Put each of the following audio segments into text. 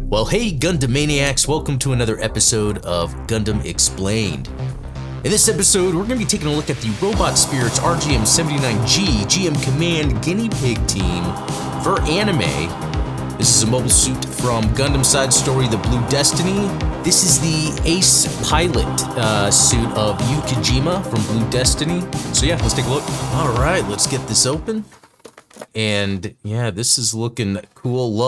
Well, hey Gundam Maniacs, welcome to another episode of Gundam Explained. In this episode, we're going to be taking a look at the Robot Spirits RGM-79G GM Command Guinea Pig Team for anime. This is a mobile suit from Gundam Side Story The Blue Destiny. This is the Ace Pilot suit of Kajima from Blue Destiny. So yeah, let's take a look. All right, let's get this open. And yeah, this is looking cool.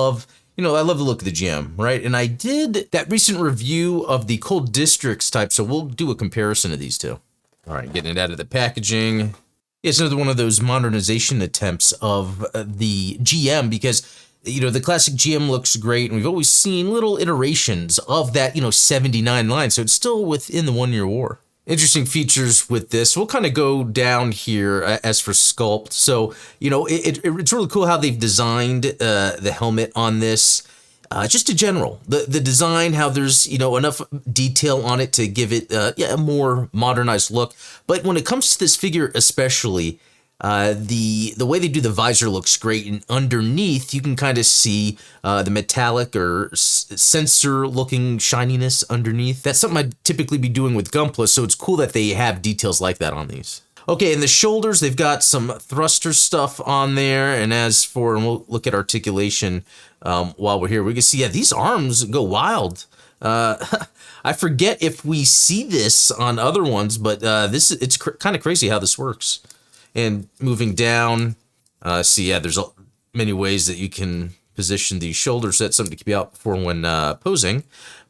I love the look of the GM, right? And I did that recent review of the Cold Districts type, so we'll do a comparison of these two. All right, getting it out of the packaging. It's another one of those modernization attempts of the GM because, the classic GM looks great, and we've always seen little iterations of that, 79 line, so it's still within the 1 year war. Interesting features with this. We'll kind of go down here as for sculpt. So, it's really cool how they've designed the helmet on this. Just in general, the design, how there's, enough detail on it to give it a more modernized look. But when it comes to this figure especially, the way they do the visor looks great, and underneath you can kind of see the metallic or sensor looking shininess underneath. That's something I'd typically be doing with Gunpla, so it's cool that they have details like that on these. Okay, in the shoulders, they've got some thruster stuff on there, and and we'll look at articulation while we're here. We can see, these arms go wild. I forget if we see this on other ones, but it's kind of crazy how this works. And moving down, there's many ways that you can position the shoulders. That's something to keep you out for when posing.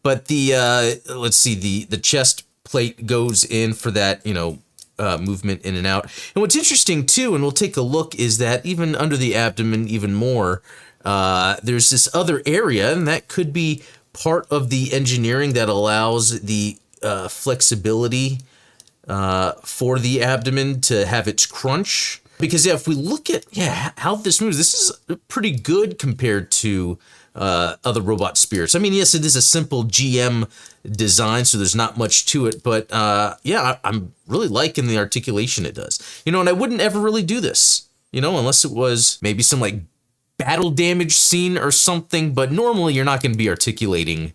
But the chest plate goes in for that, movement in and out. And what's interesting too, and we'll take a look, is that even under the abdomen, even more, there's this other area, and that could be part of the engineering that allows the flexibility for the abdomen to have its crunch. Because if we look at how this moves, this is pretty good compared to other robot spirits. I mean, yes, it is a simple GM design, so there's not much to it, but I'm really liking the articulation it does. And I wouldn't ever really do this, unless it was maybe some like battle damage scene or something, but normally you're not going to be articulating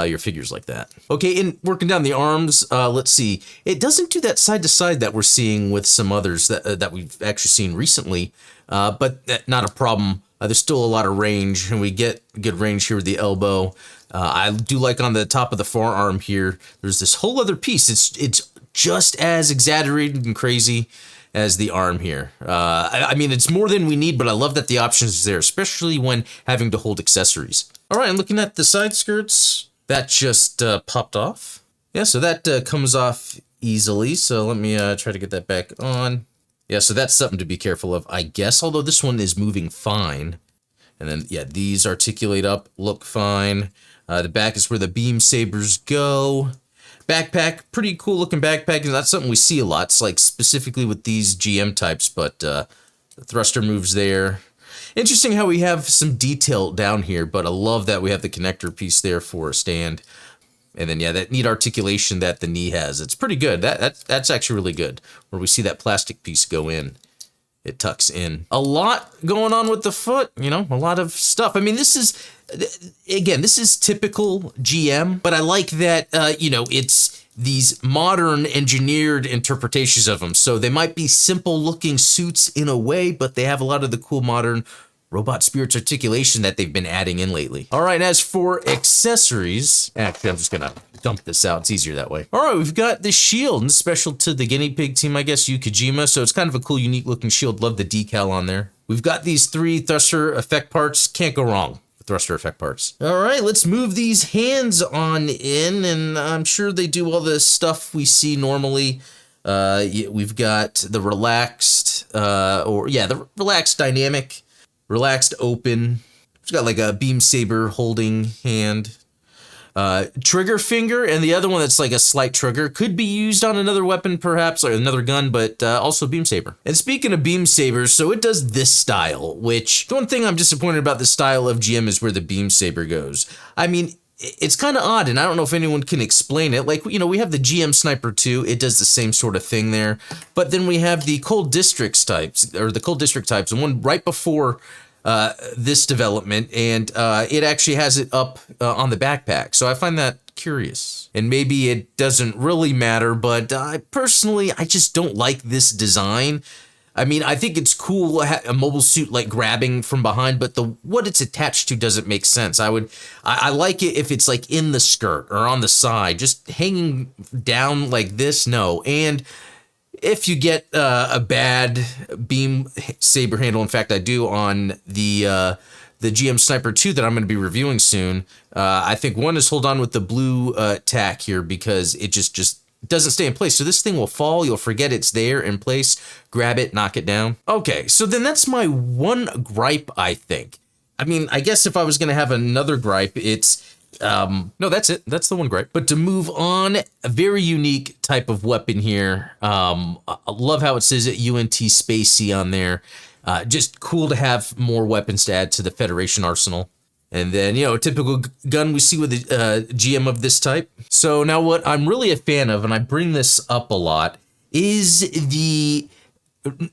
your figures like that. Okay, in working down the arms, let's see. It doesn't do that side to side that we're seeing with some others that we've actually seen recently, but not a problem. There's still a lot of range, and we get good range here with the elbow. I do like on the top of the forearm here, there's this whole other piece. It's just as exaggerated and crazy as the arm here. I mean, it's more than we need, but I love that the option is there, especially when having to hold accessories. All right, I'm looking at the side skirts. That just popped off. Yeah, so that comes off easily. So let me try to get that back on. Yeah, so that's something to be careful of, I guess, although this one is moving fine. And then, these articulate up, look fine. The back is where the beam sabers go. Backpack, pretty cool looking backpack. And that's something we see a lot. It's like specifically with these GM types, but the thruster moves there. Interesting how we have some detail down here, but I love that we have the connector piece there for a stand. And then, that neat articulation that the knee has. It's pretty good. That's actually really good. Where we see that plastic piece go in. It tucks in. A lot going on with the foot, a lot of stuff. I mean, this is typical GM, but I like that, it's these modern engineered interpretations of them. So they might be simple looking suits in a way, but they have a lot of the cool modern Robot Spirits articulation that they've been adding in lately. All right, as for accessories, actually, I'm just gonna dump this out. It's easier that way. All right, we've got the shield, and special to the guinea pig team, I guess, Kajima. So it's kind of a cool, unique looking shield. Love the decal on there. We've got these 3 thruster effect parts. Can't go wrong with thruster effect parts. All right, let's move these hands on in, and I'm sure they do all the stuff we see normally. We've got the relaxed, the relaxed dynamic. Relaxed open. It's got like a beam saber holding hand. Trigger finger, and the other one that's like a slight trigger. Could be used on another weapon perhaps, or another gun, but also beam saber. And speaking of beam sabers, so it does this style, which the one thing I'm disappointed about the style of GM is where the beam saber goes. I mean, it's kind of odd, and I don't know if anyone can explain it. Like, we have the GM Sniper 2. It does the same sort of thing there. But then we have the Cold Districts types, or the Cold District types, and one right before this development, and it actually has it up on the backpack. So I find that curious. And maybe it doesn't really matter, but personally, I just don't like this design. I mean, I think it's cool, a mobile suit like grabbing from behind, but what it's attached to doesn't make sense. I like it if it's like in the skirt or on the side, just hanging down like this, no. And if you get a bad beam saber handle, in fact, I do on the GM Sniper 2 that I'm going to be reviewing soon, I think one is hold on with the blue tack here because it just doesn't stay in place. So this thing will fall. You'll forget it's there in place. Grab it, knock it down. Okay, so then that's my one gripe, I think. I mean, I guess if I was going to have another gripe, it's... no, that's it. That's the one gripe. But to move on, a very unique type of weapon here. I love how it says it UNT Spacey on there. Just cool to have more weapons to add to the Federation arsenal. And then, you know, a typical gun we see with the GM of this type. So now what I'm really a fan of, and I bring this up a lot, is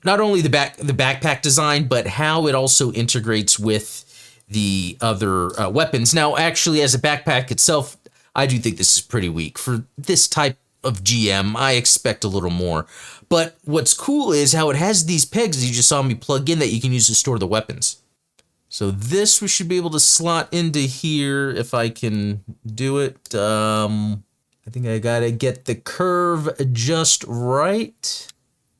not only the backpack design, but how it also integrates with the other weapons. Now, actually, as a backpack itself, I do think this is pretty weak. For this type of GM, I expect a little more. But what's cool is how it has these pegs you just saw me plug in that you can use to store the weapons. So this we should be able to slot into here if I can do it. I think I gotta get the curve just right.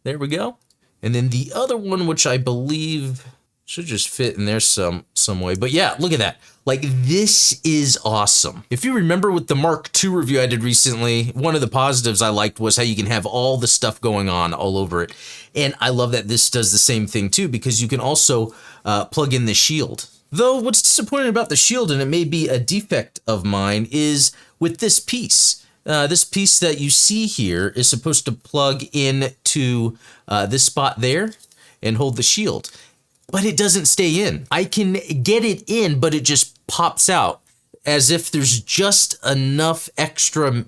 There we go. And then the other one, which I believe should just fit in there some way. But yeah, look at that. Like, this is awesome. If you remember with the Mark II review I did recently, one of the positives I liked was how you can have all the stuff going on all over it. And I love that this does the same thing too, because you can also plug in the shield. Though what's disappointing about the shield, and it may be a defect of mine, is with this piece. This piece that you see here is supposed to plug in to this spot there and hold the shield. But it doesn't stay in. I can get it in, but it just pops out as if there's just enough extra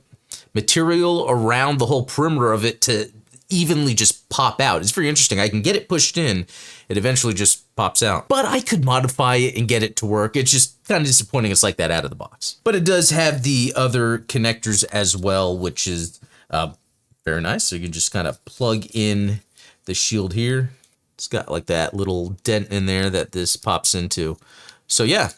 material around the whole perimeter of it to evenly just pop out. It's very interesting. I can get it pushed in. It eventually just pops out. But I could modify it and get it to work. It's just kind of disappointing it's like that out of the box. But it does have the other connectors as well, which is very nice. So you can just kind of plug in the shield here. It's got like that little dent in there that this pops into. So yeah,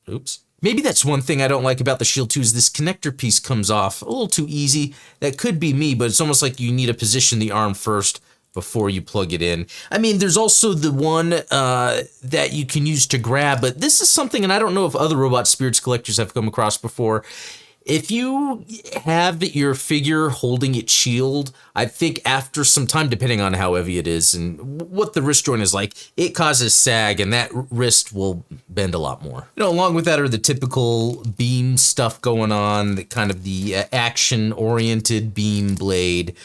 oops. Maybe that's one thing I don't like about the shield too, is this connector piece comes off a little too easy. That could be me, but it's almost like you need to position the arm first before you plug it in. I mean, there's also the one that you can use to grab, but this is something, and I don't know if other Robot Spirits collectors have come across before. If you have your figure holding its shield, I think after some time, depending on how heavy it is and what the wrist joint is like, it causes sag and that wrist will bend a lot more. You know, along with that are the typical beam stuff going on, the kind of the action-oriented beam blade,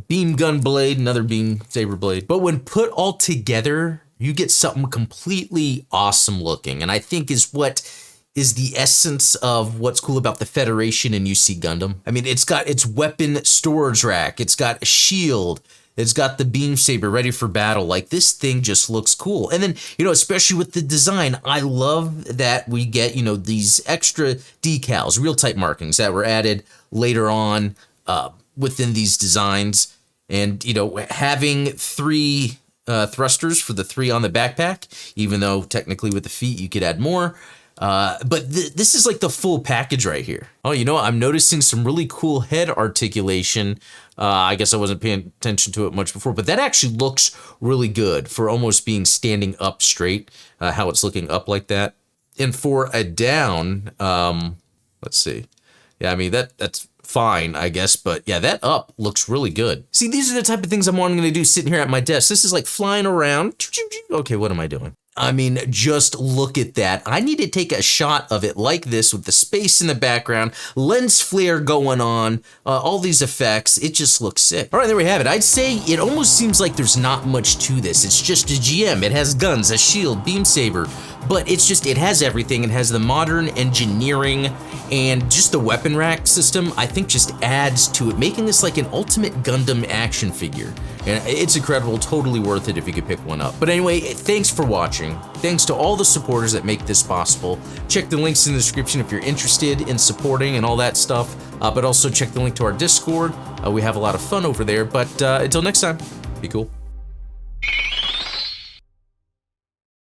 beam gun blade, another beam saber blade. But when put all together, you get something completely awesome looking, and I think is what is the essence of what's cool about the Federation and UC Gundam. I mean, it's got its weapon storage rack, it's got a shield, it's got the beam saber ready for battle. Like, this thing just looks cool. And then, you know, especially with the design, I love that we get, you know, these extra decals, real type markings that were added later on within these designs. And, you know, having 3 thrusters for the 3 on the backpack, even though technically with the feet you could add more. But this is like the full package right here. Oh, you know what? I'm noticing some really cool head articulation. I guess I wasn't paying attention to it much before, but that actually looks really good for almost being standing up straight, how it's looking up like that. And for a down, let's see. Yeah, I mean, that's fine, I guess, but yeah, that up looks really good. See, these are the type of things I'm wanting to do sitting here at my desk. This is like flying around. Okay, what am I doing? I mean, just look at that. I need to take a shot of it like this with the space in the background, lens flare going on, all these effects. It just looks sick. All right, there we have it. I'd say it almost seems like there's not much to this. It's just a GM. It has guns, a shield, beam saber, but it's just, it has everything. It has the modern engineering and just the weapon rack system, I think just adds to it, making this like an ultimate Gundam action figure. And it's incredible, totally worth it if you could pick one up. But anyway, thanks for watching. Thanks to all the supporters that make this possible. Check the links in the description if you're interested in supporting and all that stuff. But also check the link to our Discord. We have a lot of fun over there. But until next time, be cool.